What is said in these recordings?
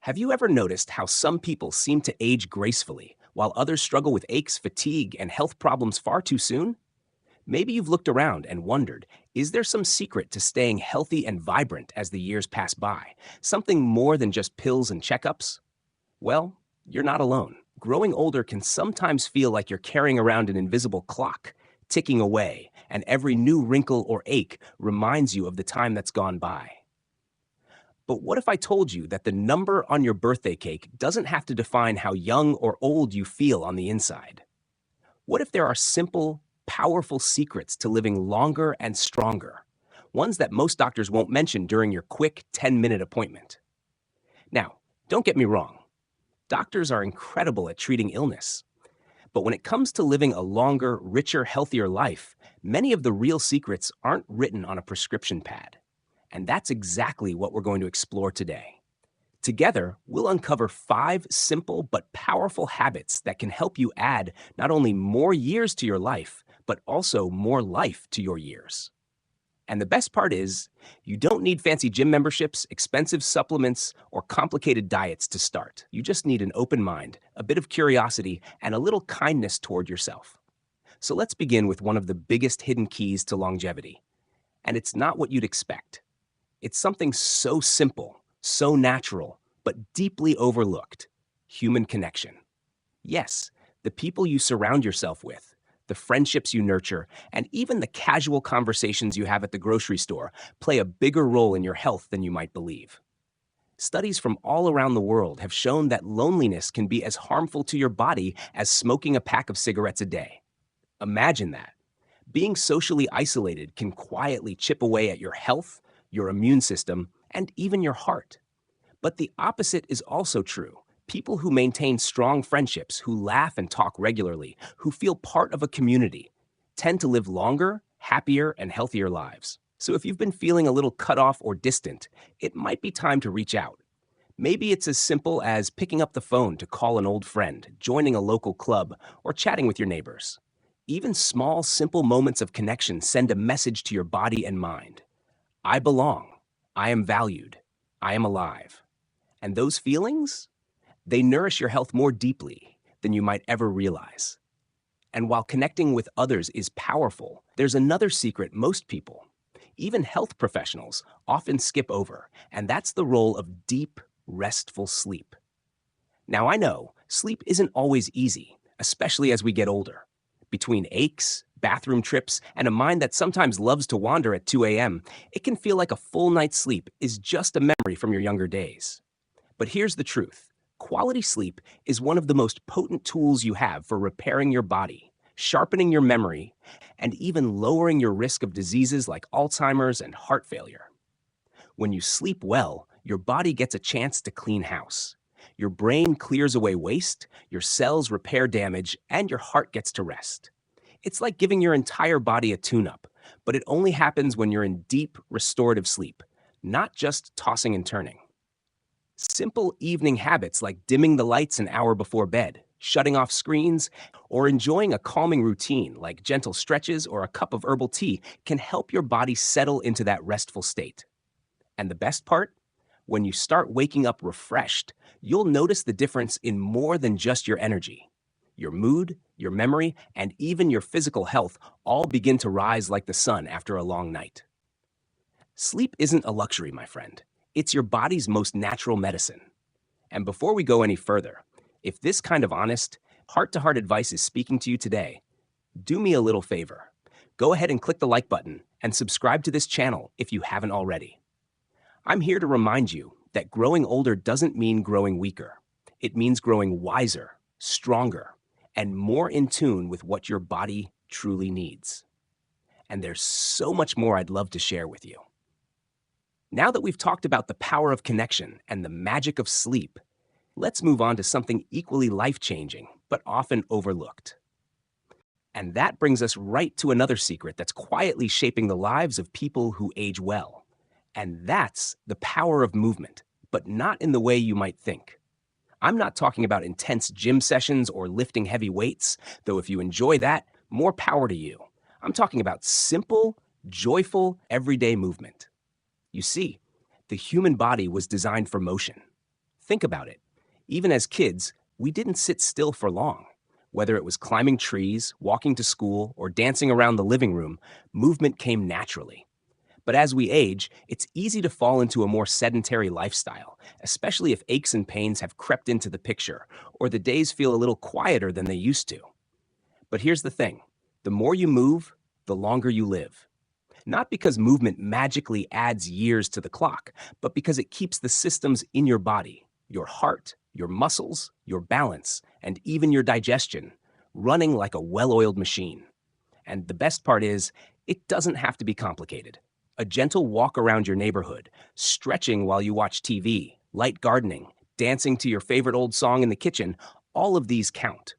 Have you ever noticed how some people seem to age gracefully, while others struggle with aches, fatigue, and health problems far too soon? Maybe you've looked around and wondered, is there some secret to staying healthy and vibrant as the years pass by? Something more than just pills and checkups? Well, you're not alone. Growing older can sometimes feel like you're carrying around an invisible clock, ticking away, and every new wrinkle or ache reminds you of the time that's gone by. But what if I told you that the number on your birthday cake doesn't have to define how young or old you feel on the inside? What if there are simple, powerful secrets to living longer and stronger? Ones that most doctors won't mention during your quick 10-minute appointment. Now, don't get me wrong. Doctors are incredible at treating illness. But when it comes to living a longer, richer, healthier life, many of the real secrets aren't written on a prescription pad. And that's exactly what we're going to explore today. Together, we'll uncover 5 simple but powerful habits that can help you add not only more years to your life, but also more life to your years. And the best part is, you don't need fancy gym memberships, expensive supplements, or complicated diets to start. You just need an open mind, a bit of curiosity, and a little kindness toward yourself. So let's begin with one of the biggest hidden keys to longevity. And it's not what you'd expect. It's something so simple, so natural, but deeply overlooked: human connection. Yes, the people you surround yourself with, the friendships you nurture, and even the casual conversations you have at the grocery store play a bigger role in your health than you might believe. Studies from all around the world have shown that loneliness can be as harmful to your body as smoking a pack of cigarettes a day. Imagine that. Being socially isolated can quietly chip away at your health, your immune system, and even your heart. But the opposite is also true. People who maintain strong friendships, who laugh and talk regularly, who feel part of a community, tend to live longer, happier, and healthier lives. So if you've been feeling a little cut off or distant, it might be time to reach out. Maybe it's as simple as picking up the phone to call an old friend, joining a local club, or chatting with your neighbors. Even small, simple moments of connection send a message to your body and mind. I belong. I am valued. I am alive. And those feelings? They nourish your health more deeply than you might ever realize. And while connecting with others is powerful, there's another secret most people, even health professionals, often skip over, and that's the role of deep, restful sleep. Now, I know sleep isn't always easy, especially as we get older. Between aches, bathroom trips, and a mind that sometimes loves to wander at 2 a.m., it can feel like a full night's sleep is just a memory from your younger days. But here's the truth. Quality sleep is one of the most potent tools you have for repairing your body, sharpening your memory, and even lowering your risk of diseases like Alzheimer's and heart failure. When you sleep well, your body gets a chance to clean house. Your brain clears away waste, your cells repair damage, and your heart gets to rest. It's like giving your entire body a tune-up, but it only happens when you're in deep, restorative sleep, not just tossing and turning. Simple evening habits like dimming the lights an hour before bed, shutting off screens, or enjoying a calming routine like gentle stretches or a cup of herbal tea can help your body settle into that restful state. And the best part? When you start waking up refreshed, you'll notice the difference in more than just your energy. Your mood, your memory, and even your physical health all begin to rise like the sun after a long night. Sleep isn't a luxury, my friend. It's your body's most natural medicine. And before we go any further, if this kind of honest, heart-to-heart advice is speaking to you today, do me a little favor. Go ahead and click the like button and subscribe to this channel if you haven't already. I'm here to remind you that growing older doesn't mean growing weaker. It means growing wiser, stronger, and more in tune with what your body truly needs. And there's so much more I'd love to share with you. Now that we've talked about the power of connection and the magic of sleep, let's move on to something equally life-changing, but often overlooked. And that brings us right to another secret that's quietly shaping the lives of people who age well. And that's the power of movement, but not in the way you might think. I'm not talking about intense gym sessions or lifting heavy weights, though if you enjoy that, more power to you. I'm talking about simple, joyful, everyday movement. You see, the human body was designed for motion. Think about it. Even as kids, we didn't sit still for long. Whether it was climbing trees, walking to school, or dancing around the living room, movement came naturally. But as we age, it's easy to fall into a more sedentary lifestyle, especially if aches and pains have crept into the picture, or the days feel a little quieter than they used to. But here's the thing, the more you move, the longer you live. Not because movement magically adds years to the clock, but because it keeps the systems in your body, your heart, your muscles, your balance, and even your digestion, running like a well-oiled machine. And the best part is, it doesn't have to be complicated. A gentle walk around your neighborhood, stretching while you watch TV, light gardening, dancing to your favorite old song in the kitchen, all of these count.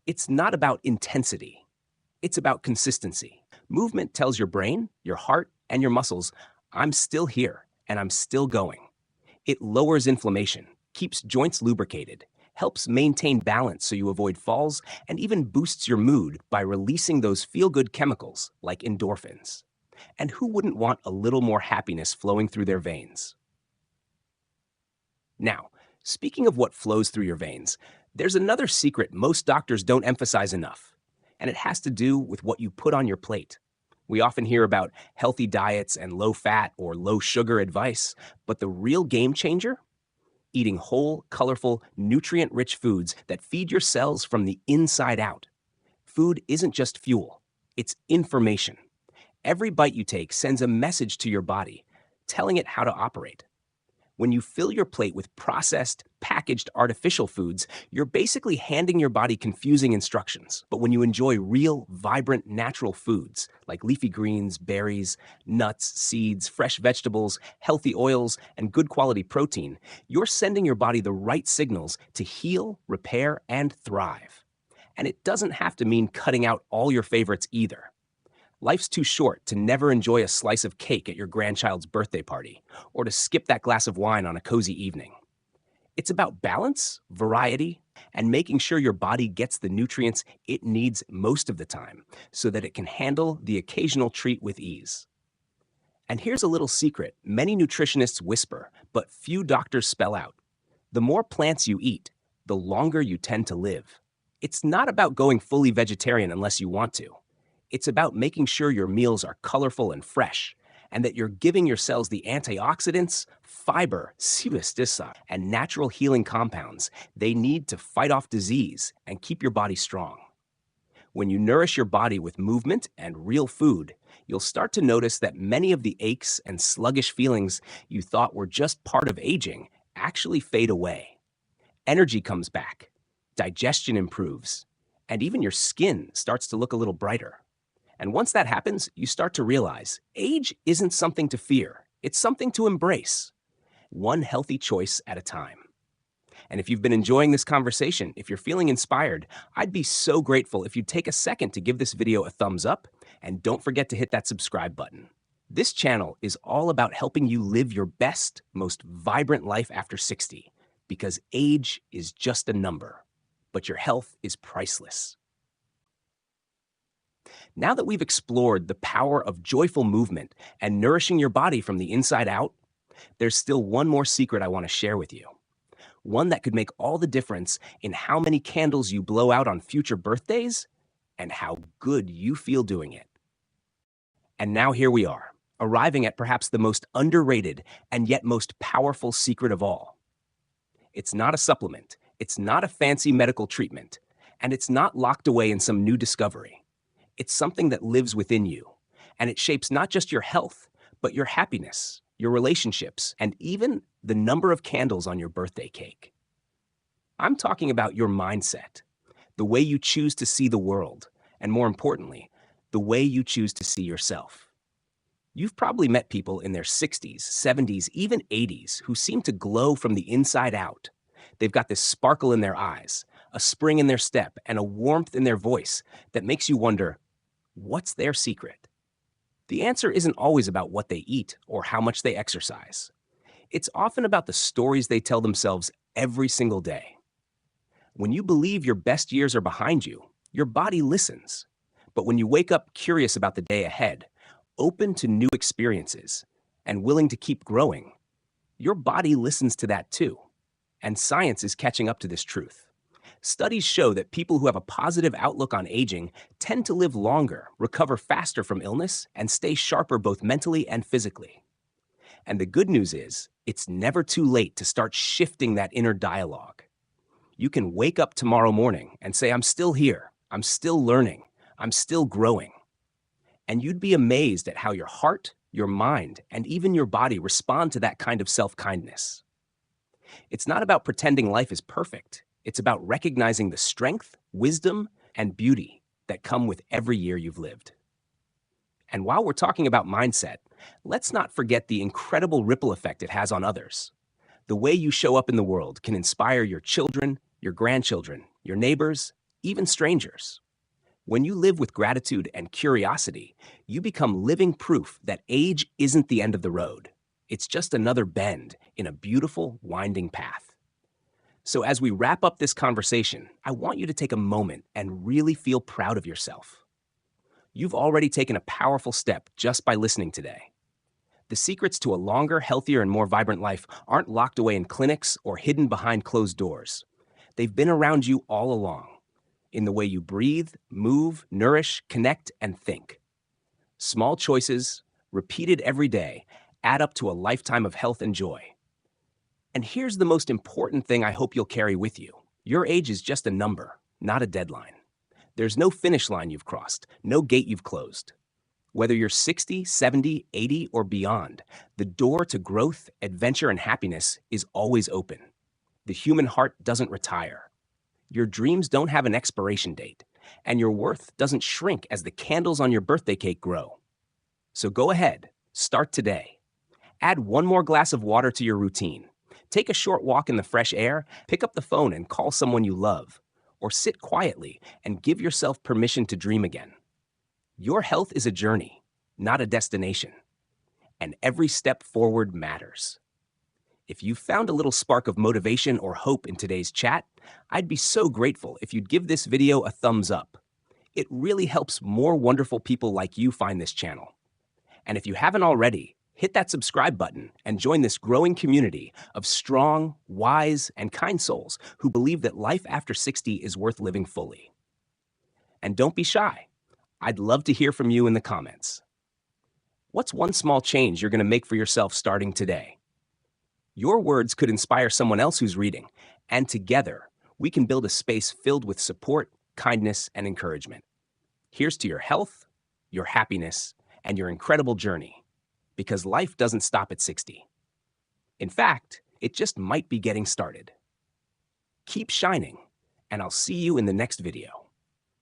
It's not about intensity. It's about consistency. Movement tells your brain, your heart, and your muscles, I'm still here and I'm still going. It lowers inflammation, keeps joints lubricated, helps maintain balance so you avoid falls, and even boosts your mood by releasing those feel-good chemicals like endorphins. And who wouldn't want a little more happiness flowing through their veins? Now, speaking of what flows through your veins, there's another secret most doctors don't emphasize enough, and it has to do with what you put on your plate. We often hear about healthy diets and low-fat or low-sugar advice, but the real game changer? Eating whole, colorful, nutrient-rich foods that feed your cells from the inside out. Food isn't just fuel, it's information. Every bite you take sends a message to your body, telling it how to operate. When you fill your plate with processed, packaged artificial foods, you're basically handing your body confusing instructions. But when you enjoy real, vibrant, natural foods like leafy greens, berries, nuts, seeds, fresh vegetables, healthy oils, and good quality protein, you're sending your body the right signals to heal, repair, and thrive. And it doesn't have to mean cutting out all your favorites either. Life's too short to never enjoy a slice of cake at your grandchild's birthday party, or to skip that glass of wine on a cozy evening. It's about balance, variety, and making sure your body gets the nutrients it needs most of the time, so that it can handle the occasional treat with ease. And here's a little secret many nutritionists whisper, but few doctors spell out. The more plants you eat, the longer you tend to live. It's not about going fully vegetarian unless you want to. It's about making sure your meals are colorful and fresh, and that you're giving your cells the antioxidants, fiber, and natural healing compounds they need to fight off disease and keep your body strong. When you nourish your body with movement and real food, you'll start to notice that many of the aches and sluggish feelings you thought were just part of aging actually fade away. Energy comes back, digestion improves, and even your skin starts to look a little brighter. And once that happens, you start to realize age isn't something to fear. It's something to embrace, one healthy choice at a time. And if you've been enjoying this conversation, if you're feeling inspired, I'd be so grateful if you'd take a second to give this video a thumbs up, and don't forget to hit that subscribe button. This channel is all about helping you live your best, most vibrant life after 60, because age is just a number, but your health is priceless. Now that we've explored the power of joyful movement and nourishing your body from the inside out, there's still one more secret I want to share with you. One that could make all the difference in how many candles you blow out on future birthdays and how good you feel doing it. And now here we are, arriving at perhaps the most underrated and yet most powerful secret of all. It's not a supplement, it's not a fancy medical treatment, and it's not locked away in some new discovery. It's something that lives within you, and it shapes not just your health, but your happiness, your relationships, and even the number of candles on your birthday cake. I'm talking about your mindset, the way you choose to see the world, and more importantly, the way you choose to see yourself. You've probably met people in their 60s, 70s, even 80s who seem to glow from the inside out. They've got this sparkle in their eyes, a spring in their step, and a warmth in their voice that makes you wonder, what's their secret? The answer isn't always about what they eat or how much they exercise. It's often about the stories they tell themselves every single day. When you believe your best years are behind you, your body listens. But when you wake up curious about the day ahead, open to new experiences, and willing to keep growing, your body listens to that too. and science is catching up to this truth. Studies show that people who have a positive outlook on aging tend to live longer, recover faster from illness, and stay sharper both mentally and physically. And the good news is, it's never too late to start shifting that inner dialogue. You can wake up tomorrow morning and say, I'm still here, I'm still learning, I'm still growing. And you'd be amazed at how your heart, your mind, and even your body respond to that kind of self-kindness. It's not about pretending life is perfect. It's about recognizing the strength, wisdom, and beauty that come with every year you've lived. And while we're talking about mindset, let's not forget the incredible ripple effect it has on others. The way you show up in the world can inspire your children, your grandchildren, your neighbors, even strangers. When you live with gratitude and curiosity, you become living proof that age isn't the end of the road. It's just another bend in a beautiful, winding path. So as we wrap up this conversation, I want you to take a moment and really feel proud of yourself. You've already taken a powerful step just by listening today. The secrets to a longer, healthier, and more vibrant life aren't locked away in clinics or hidden behind closed doors. They've been around you all along, in the way you breathe, move, nourish, connect, and think. Small choices, repeated every day, add up to a lifetime of health and joy. And here's the most important thing I hope you'll carry with you. Your age is just a number, not a deadline. There's no finish line you've crossed, no gate you've closed. Whether you're 60, 70, 80, or beyond, the door to growth, adventure, and happiness is always open. The human heart doesn't retire. Your dreams don't have an expiration date, and your worth doesn't shrink as the candles on your birthday cake grow. So go ahead, start today. Add one more glass of water to your routine. Take a short walk in the fresh air, pick up the phone and call someone you love, or sit quietly and give yourself permission to dream again. Your health is a journey, not a destination, and every step forward matters. If you found a little spark of motivation or hope in today's chat, I'd be so grateful if you'd give this video a thumbs up. It really helps more wonderful people like you find this channel. And if you haven't already, hit that subscribe button and join this growing community of strong, wise, and kind souls who believe that life after 60 is worth living fully. And don't be shy. I'd love to hear from you in the comments. What's one small change you're going to make for yourself starting today? Your words could inspire someone else who's reading, and together, we can build a space filled with support, kindness, and encouragement. Here's to your health, your happiness, and your incredible journey, because life doesn't stop at 60. In fact, it just might be getting started. Keep shining, and I'll see you in the next video.